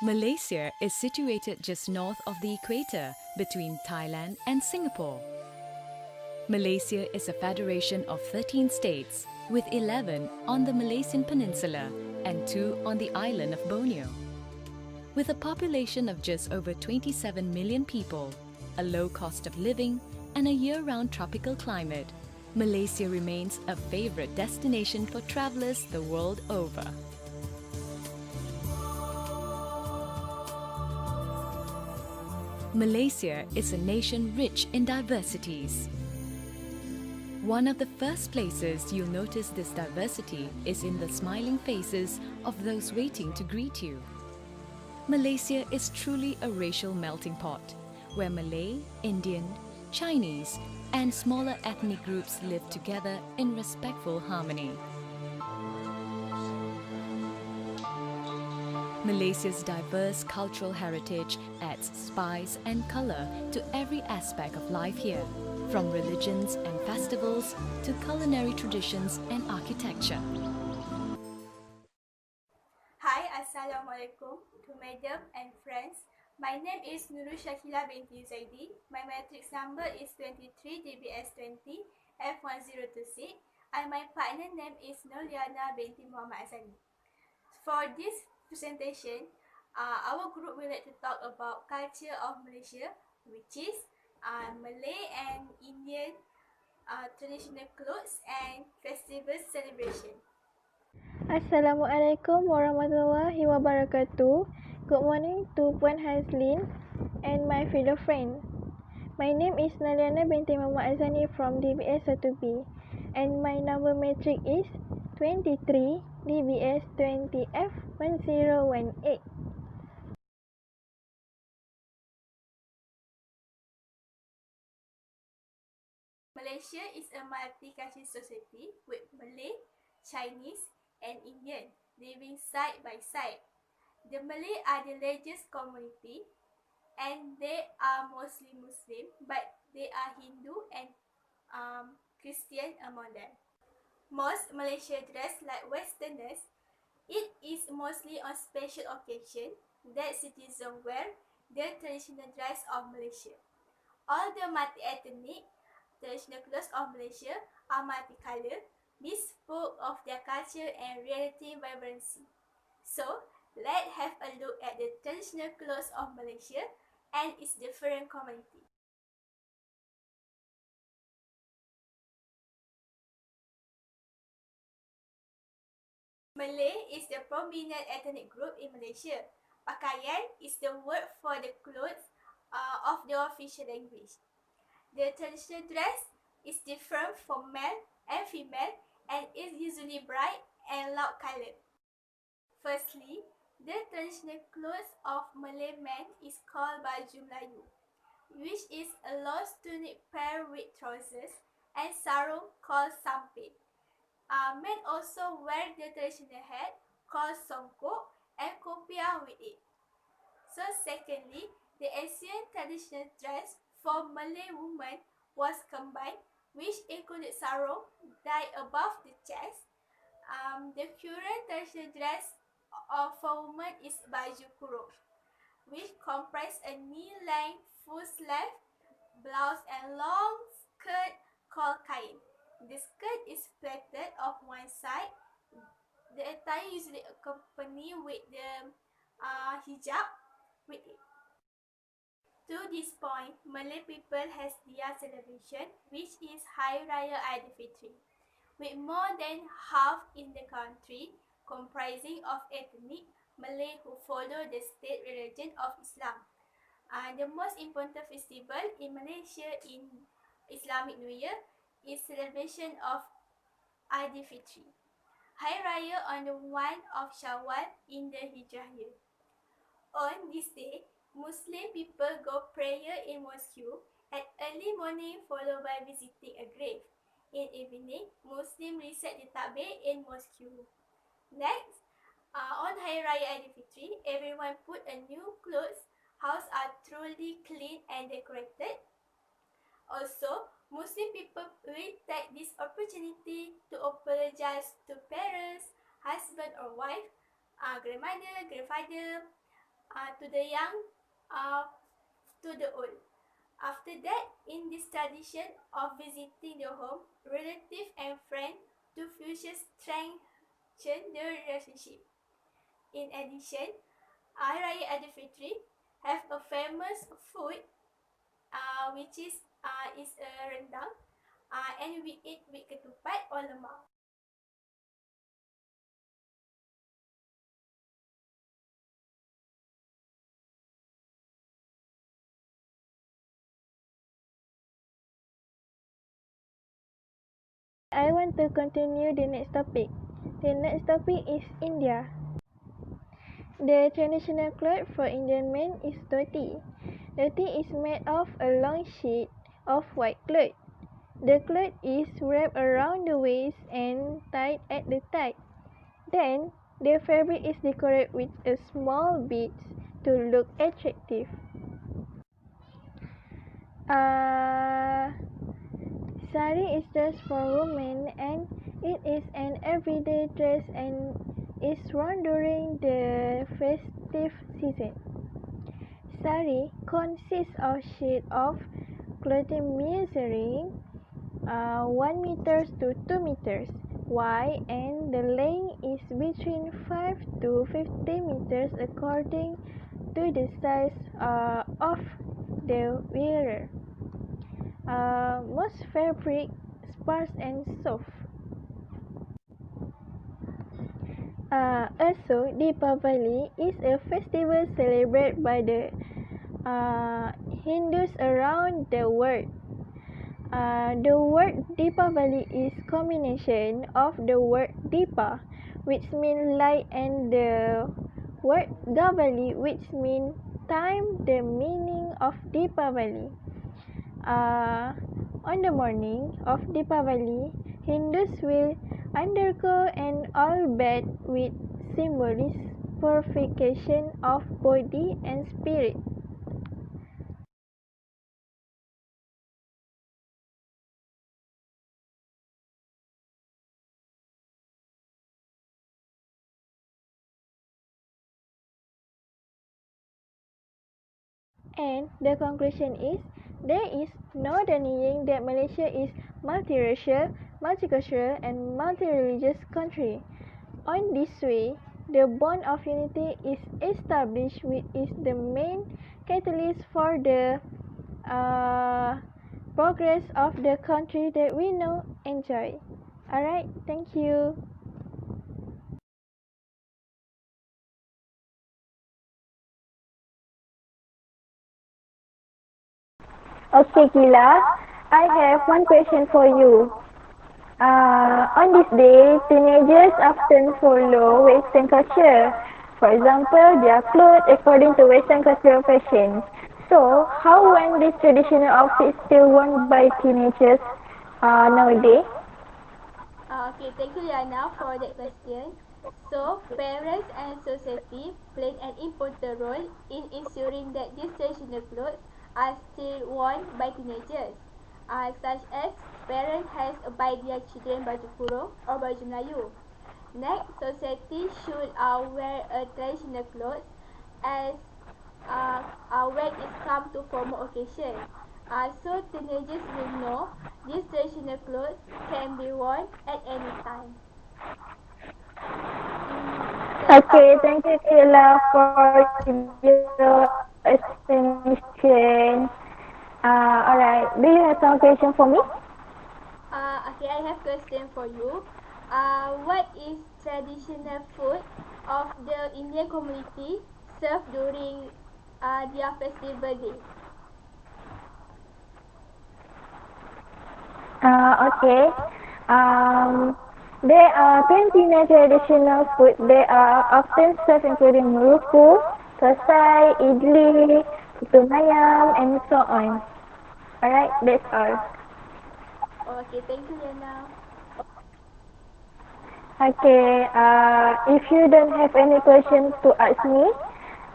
Malaysia is situated just north of the equator between Thailand and Singapore. Malaysia is a federation of 13 states, with 11 on the Malaysian peninsula and 2 on the island of Borneo. With a population of just over 27 million people, a low cost of living, and a year-round tropical climate, Malaysia remains a favorite destination for travelers the world over. Malaysia is a nation rich in diversities. One of the first places you'll notice this diversity is in the smiling faces of those waiting to greet you. Malaysia is truly a racial melting pot, where Malay, Indian, Chinese, and smaller ethnic groups live together in respectful harmony. Malaysia's diverse cultural heritage adds spice and colour to every aspect of life here, from religions and festivals to culinary traditions and architecture. Hi, Assalamualaikum to madam and friends. My name is Nurul Shaqilah Binti Yuzaidi. My matrix number is 23 DBS20 F1026 and my partner name is Norliana Binti Muhammad Azani. For this presentation, our group will like to talk about culture of Malaysia, which is Malay and Indian traditional clothes and festival celebration. Assalamualaikum warahmatullahi wabarakatuh. Good morning to Puan Hazlin and my fellow friend. My name is Norliana Binti Muhammad Azani from DBS 1B and my number matric is 23 DBS 20 F1018. Malaysia is a multicultural society with Malay, Chinese, and Indian living side by side. The Malay are the largest community and they are mostly Muslim, but they are Hindu and Christian among them. Most Malaysia dress like Westerners. It is mostly on special occasion that citizens wear the traditional dress of Malaysia. All the multi-ethnic traditional clothes of Malaysia are multicolored, bespoke of their culture and relative vibrancy. So, let's have a look at the traditional clothes of Malaysia and its different communities. Malay is the prominent ethnic group in Malaysia. Pakaian is the word for the clothes of the official language. The traditional dress is different for male and female and is usually bright and loud colored. Firstly, the traditional clothes of Malay men is called baju Melayu, which is a long tunic paired with trousers and sarung called sampit. Men also wear the traditional hat called songkok and kopiah with it. So secondly, the Asian traditional dress for Malay women was combined, which included sarung tied above the chest. The current traditional dress for women is baju kurung, which comprise a knee-length full-sleeve blouse and long skirt called kain. The skirt is plaited on one side. The attire usually accompanied with the hijab with it. To this point, Malay people has their celebration, which is Hari Raya Aidilfitri, with more than half in the country comprising of ethnic Malay who follow the state religion of Islam. The most important festival in Malaysia in Islamic New Year is celebration of Aidilfitri, Hari Raya on the 1 of Shawwal in the Hijrah year. On this day, Muslim people go prayer in mosque at early morning followed by visiting a grave. In evening, Muslim recite the takbir in mosque. Next, on Hari Raya Aidilfitri, everyone put a new clothes. Houses are truly clean and decorated. Also, Muslim people will take this opportunity to apologize to parents, husband or wife, grandmother, grandfather, to the young, to the old. After that, in this tradition of visiting the home, relative and friend to future strengthen the relationship. In addition, Hari Raya Aidilfitri have a famous food, which is a rendang, and we eat with ketupat or lemak. I want to continue the next topic. The next topic is India. The traditional cloth for Indian men is dhoti. Dhoti is made of a long sheet of white cloth. The cloth is wrapped around the waist and tied at the thigh. Then, the fabric is decorated with a small beads to look attractive. Sari is just for women and it is an everyday dress and is worn during the festive season. Sari consists of sheet of clothing measuring 1 meters to 2 meters wide and the length is between 5 to 15 meters according to the size of the wearer. Most fabric sparse and soft. Also, Deepavali is a festival celebrated by the Hindus around the world. The word Deepavali is combination of the word Deepa, which means light, and the word Gavali, which means time. The meaning of Deepavali. On the morning of Deepavali, Hindus will undergo an all bath with symbolic purification of body and spirit. And the conclusion is, there is no denying that Malaysia is multiracial, multicultural and multi-religious country. On this way, the bond of unity is established, which is the main catalyst for the progress of the country that we now enjoy. Alright, thank you. Okay, Kila, I have one question for you. On this day, teenagers often follow Western culture. For example, their clothes according to Western cultural fashion. So, how when this traditional outfit still worn by teenagers nowadays? Okay, thank you Liana for that question. So, parents and society play an important role in ensuring that these traditional clothes are still worn by teenagers. Such as parents has buy their children baju kurung or baju Melayu. Next, society should wear a traditional clothes as when it comes to formal occasion. So teenagers will know these traditional clothes can be worn at any time. Okay, thank you, Kila, for your explanation. Alright, do you have some question for me? Okay, I have question for you. What is traditional food of the Indian community served during their festival day? Okay. There are 29 traditional food. They are often served including muruku, sosai, idli, putu ayam, and so on. Alright, that's all. Okay, thank you, Lena. Okay, if you don't have any questions to ask me,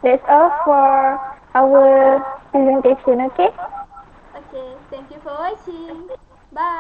that's all for our presentation, okay? Okay, thank you for watching. Bye.